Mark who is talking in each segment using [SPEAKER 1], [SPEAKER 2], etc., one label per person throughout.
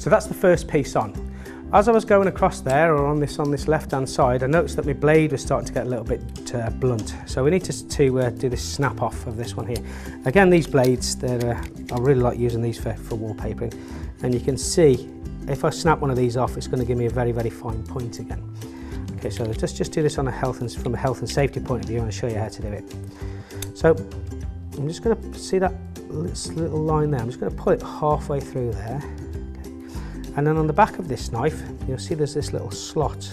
[SPEAKER 1] So that's the first piece on. As I was going across there, or on this left hand side, I noticed that my blade was starting to get a little bit blunt. So we need to do this snap off of this one here. Again, these blades, I really like using these for wallpapering. And you can see, if I snap one of these off, it's going to give me a very, very fine point again. Okay, so let's just do this on from a health and safety point of view, and I'll show you how to do it. So I'm just going to see that little line there. I'm just going to pull it halfway through there. Okay. And then on the back of this knife, you'll see there's this little slot.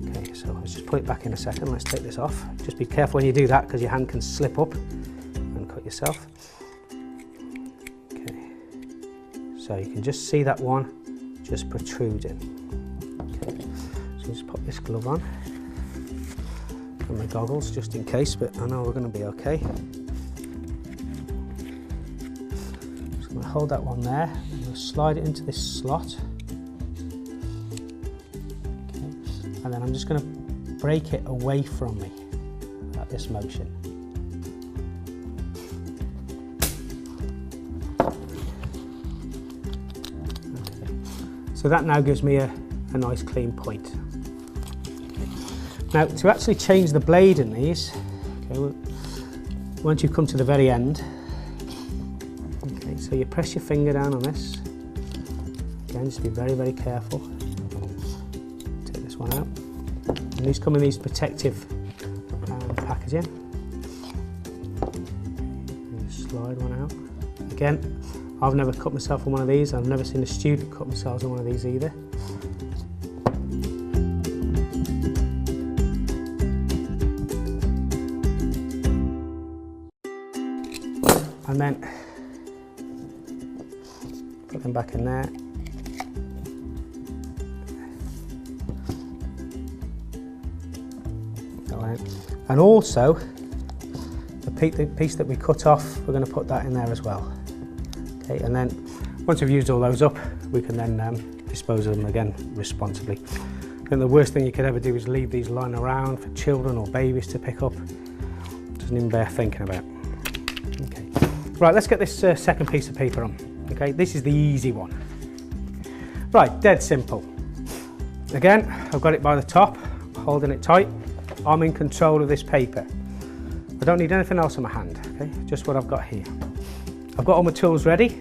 [SPEAKER 1] Okay, so let's just put it back in a second. Let's take this off. Just be careful when you do that, because your hand can slip up and cut yourself. Okay, so you can just see that one just protruding. Okay, so just put this glove on and my goggles just in case, but I know we're going to be okay. Just going to hold that one there. I'm going to slide it into this slot. Okay, and then I'm just going to break it away from me at this motion. Okay. So that now gives me a nice clean point. Now, to actually change the blade in these, okay, once you come to the very end, okay, so you press your finger down on this. Again, just be very, very careful. Take this one out. And these come in these protective packaging. And just slide one out. Again, I've never cut myself on one of these. I've never seen a student cut themselves on one of these either. And then put them back in there. And also the piece that we cut off, we're going to put that in there as well. Okay, and then once we've used all those up, we can then dispose of them again responsibly. I think the worst thing you could ever do is leave these lying around for children or babies to pick up. Doesn't even bear thinking about. Okay. Right, let's get this second piece of paper on. Okay, this is the easy one. Right, dead simple. Again, I've got it by the top, holding it tight. I'm in control of this paper. I don't need anything else in my hand, okay? Just what I've got here. I've got all my tools ready.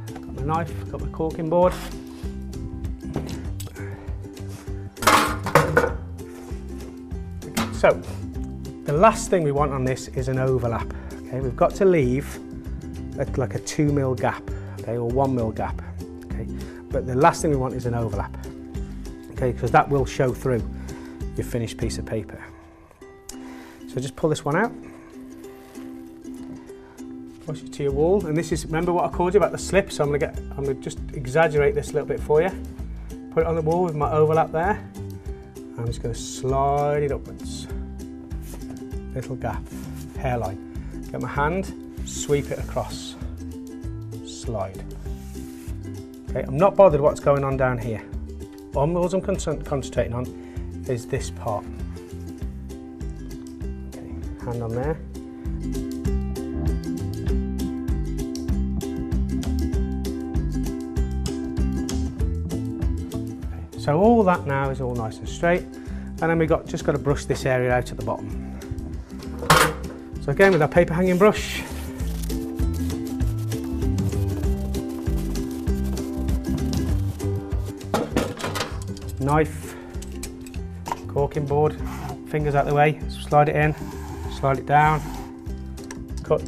[SPEAKER 1] I've got my knife, I've got my corking board. So, the last thing we want on this is an overlap. Okay, we've got to leave like a 2mm gap, okay, or 1mm gap. Okay, but the last thing we want is an overlap. Okay, because that will show through your finished piece of paper. So just pull this one out, push it to your wall, and this is, remember what I called you about the slip, so I'm gonna just exaggerate this a little bit for you. Put it on the wall with my overlap there. I'm just going to slide it upwards. Little gap, hairline. Get my hand, sweep it across, slide. Okay, I'm not bothered what's going on down here. All I'm concentrating on is this part. Okay, hand on there. Okay, so all that now is all nice and straight, and then we've just got to brush this area out at the bottom. So again, with our paper hanging brush, knife, corking board, fingers out the way, slide it in, slide it down, cut,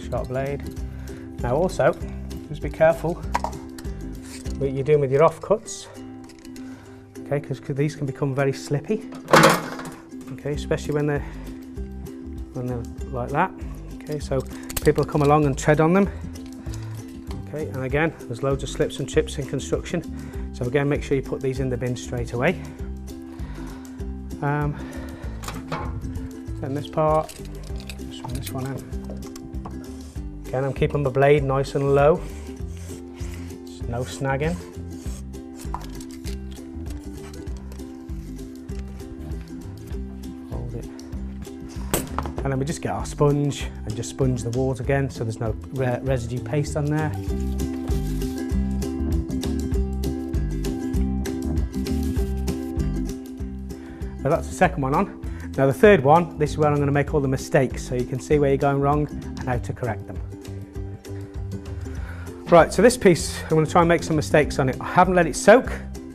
[SPEAKER 1] sharp blade. Now also, just be careful what you're doing with your offcuts, okay, because these can become very slippy, okay, especially when they're like that. Okay, so people come along and tread on them. Okay, and again, there's loads of slips and trips in construction, so again, make sure you put these in the bin straight away. Then this part, just run this one out. Again, I'm keeping the blade nice and low, just no snagging. Hold it And then we just get our sponge and just sponge the walls again so there's no residue paste on there. So that's the second one on. Now the third one, this is where I'm going to make all the mistakes so you can see where you're going wrong and how to correct them. Right, so this piece, I'm going to try and make some mistakes on it. I haven't let it soak.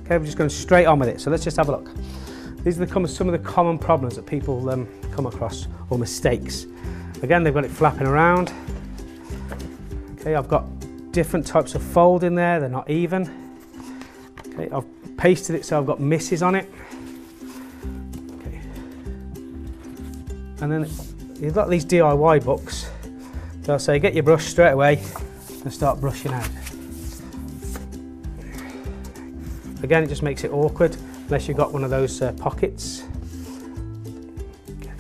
[SPEAKER 1] Okay, we're just going straight on with it. So let's just have a look. These are some of the common problems that people come across, or mistakes. Again, they've got it flapping around. Okay, I've got different types of fold in there, they're not even. Okay, I've pasted it so I've got misses on it. Okay. And then you've got these DIY books. They'll say get your brush straight away and start brushing out. Again, it just makes it awkward unless you've got one of those pockets. Okay.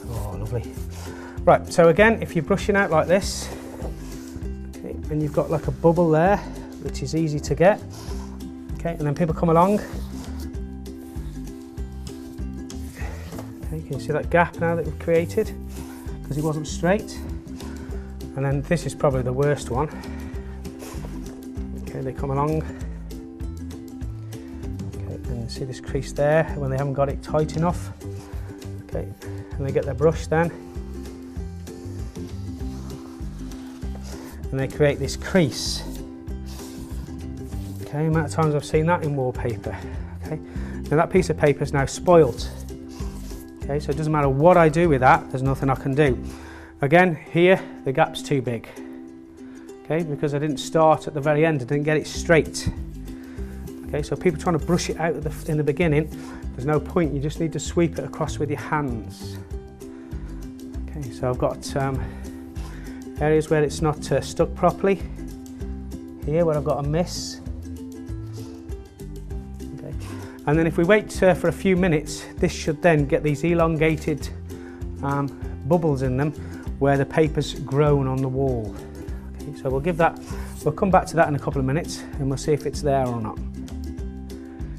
[SPEAKER 1] Oh, lovely. Right, so again, if you're brushing out like this, okay, and you've got like a bubble there, which is easy to get, okay, and then people come along. Okay, you can see that gap now that we've created because it wasn't straight. And then this is probably the worst one. Okay, they come along. Okay, and you see this crease there when they haven't got it tight enough. Okay, and they get their brush then. And they create this crease. Okay, amount of times I've seen that in wallpaper. Okay, now that piece of paper is now spoilt. Okay, so it doesn't matter what I do with that, there's nothing I can do. Again, here the gap's too big. Okay, because I didn't start at the very end, I didn't get it straight. Okay, so people trying to brush it out in the beginning, there's no point, you just need to sweep it across with your hands. Okay, so I've got areas where it's not stuck properly. Here where I've got a miss. Okay, and then if we wait for a few minutes, this should then get these elongated bubbles in them where the paper's grown on the wall. Okay, so we'll come back to that in a couple of minutes and we'll see if it's there or not.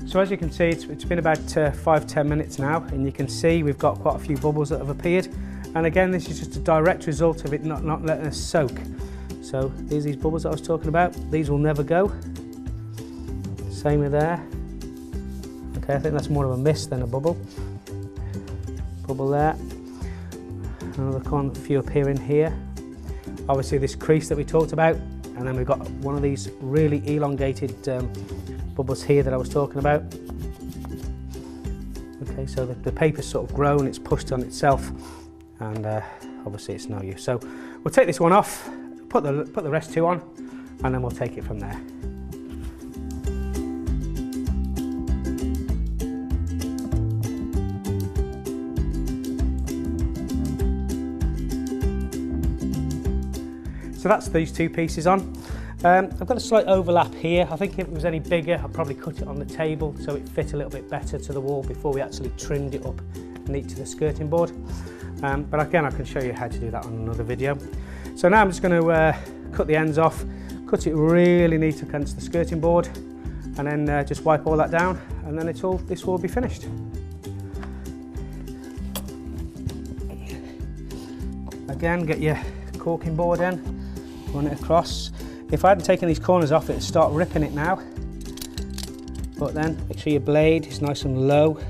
[SPEAKER 1] So as you can see, it's been about 5-10 minutes now, and you can see we've got quite a few bubbles that have appeared. And again, this is just a direct result of it not letting us soak. So these bubbles that I was talking about, these will never go. Same with there. Okay, I think that's more of a miss than a bubble. Bubble there. Another few appearing here. Obviously this crease that we talked about, and then we've got one of these really elongated bubbles here that I was talking about. Okay, so the paper's sort of grown, it's pushed on itself, and obviously it's no use. So we'll take this one off, put the rest two on, and then we'll take it from there. So that's these two pieces on. I've got a slight overlap here. I think if it was any bigger, I'd probably cut it on the table so it fit a little bit better to the wall before we actually trimmed it up neat to the skirting board. But again, I can show you how to do that on another video. So now I'm just going to cut the ends off, cut it really neat against the skirting board, and then just wipe all that down, and then this will be finished. Again, get your corking board in, run it across. If I hadn't taken these corners off, it'd start ripping it now. But then make sure your blade is nice and low.